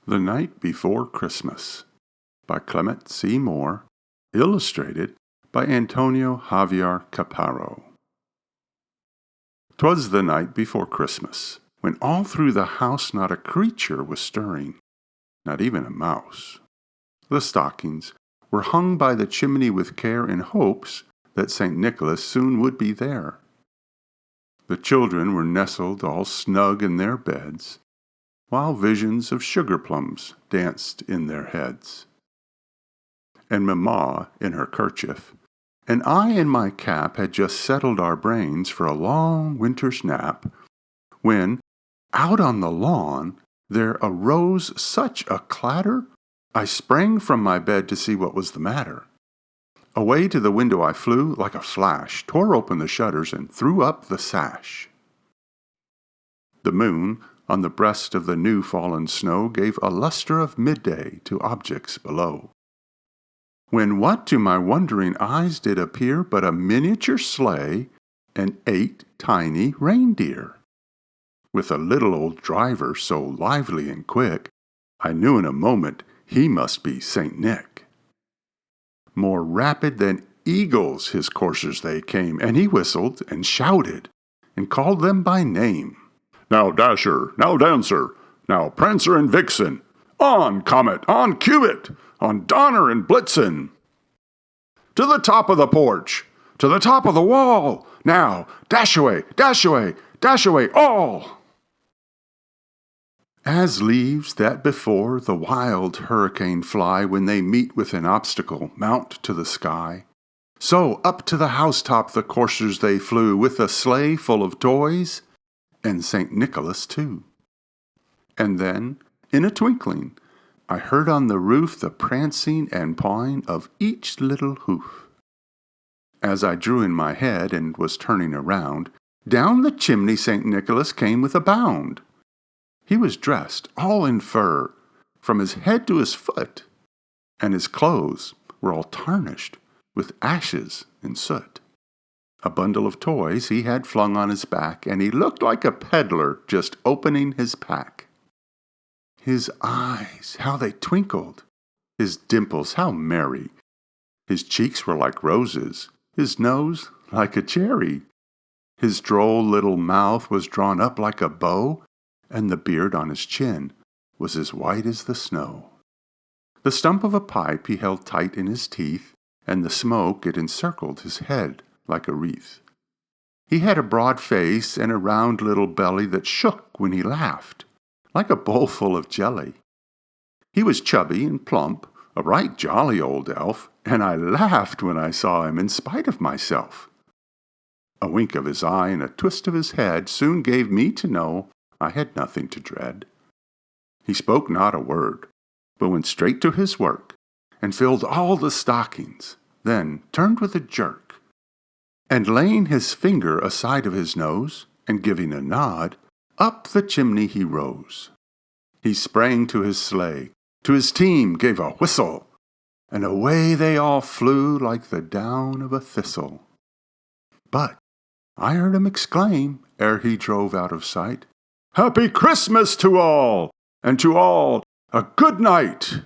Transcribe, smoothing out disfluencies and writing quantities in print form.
The Night Before Christmas by Clement C. Moore, illustrated by Antonio Javier Caparo. 'Twas the night before Christmas, when all through the house not a creature was stirring, not even a mouse. The stockings were hung by the chimney with care in hopes that St. Nicholas soon would be there. The children were nestled all snug in their beds, while visions of sugar plums danced in their heads. And Mamma in her kerchief, and I in my cap had just settled our brains for a long winter's nap, when, out on the lawn, there arose such a clatter, I sprang from my bed to see what was the matter. Away to the window I flew like a flash, tore open the shutters, and threw up the sash. The moon, on the breast of the new fallen snow, gave a lustre of midday to objects below. When what to my wondering eyes did appear but a miniature sleigh and 8 tiny reindeer, with a little old driver so lively and quick, I knew in a moment he must be St. Nick. More rapid than eagles his coursers they came, and he whistled and shouted and called them by name. "Now Dasher, now Dancer, now Prancer and Vixen, on Comet, on Cubit, on Donner and Blitzen. To the top of the porch, to the top of the wall, now dash away, dash away, dash away all." As leaves that before the wild hurricane fly when they meet with an obstacle mount to the sky, so up to the housetop the coursers they flew, with a sleigh full of toys, and St. Nicholas too. And then, in a twinkling, I heard on the roof the prancing and pawing of each little hoof. As I drew in my head and was turning around, down the chimney St. Nicholas came with a bound. He was dressed all in fur, from his head to his foot, and his clothes were all tarnished with ashes and soot. A bundle of toys he had flung on his back, and he looked like a peddler just opening his pack. His eyes, how they twinkled! His dimples, how merry! His cheeks were like roses, his nose like a cherry. His droll little mouth was drawn up like a bow, and the beard on his chin was as white as the snow. The stump of a pipe he held tight in his teeth, and the smoke it encircled his head like a wreath. He had a broad face and a round little belly that shook when he laughed, like a bowl full of jelly. He was chubby and plump, a right jolly old elf, and I laughed when I saw him in spite of myself. A wink of his eye and a twist of his head soon gave me to know I had nothing to dread. He spoke not a word, but went straight to his work, and filled all the stockings, then turned with a jerk, and laying his finger aside of his nose, and giving a nod, up the chimney he rose. He sprang to his sleigh, to his team gave a whistle, and away they all flew like the down of a thistle. But I heard him exclaim, ere he drove out of sight, "Happy Christmas to all, and to all a good night!"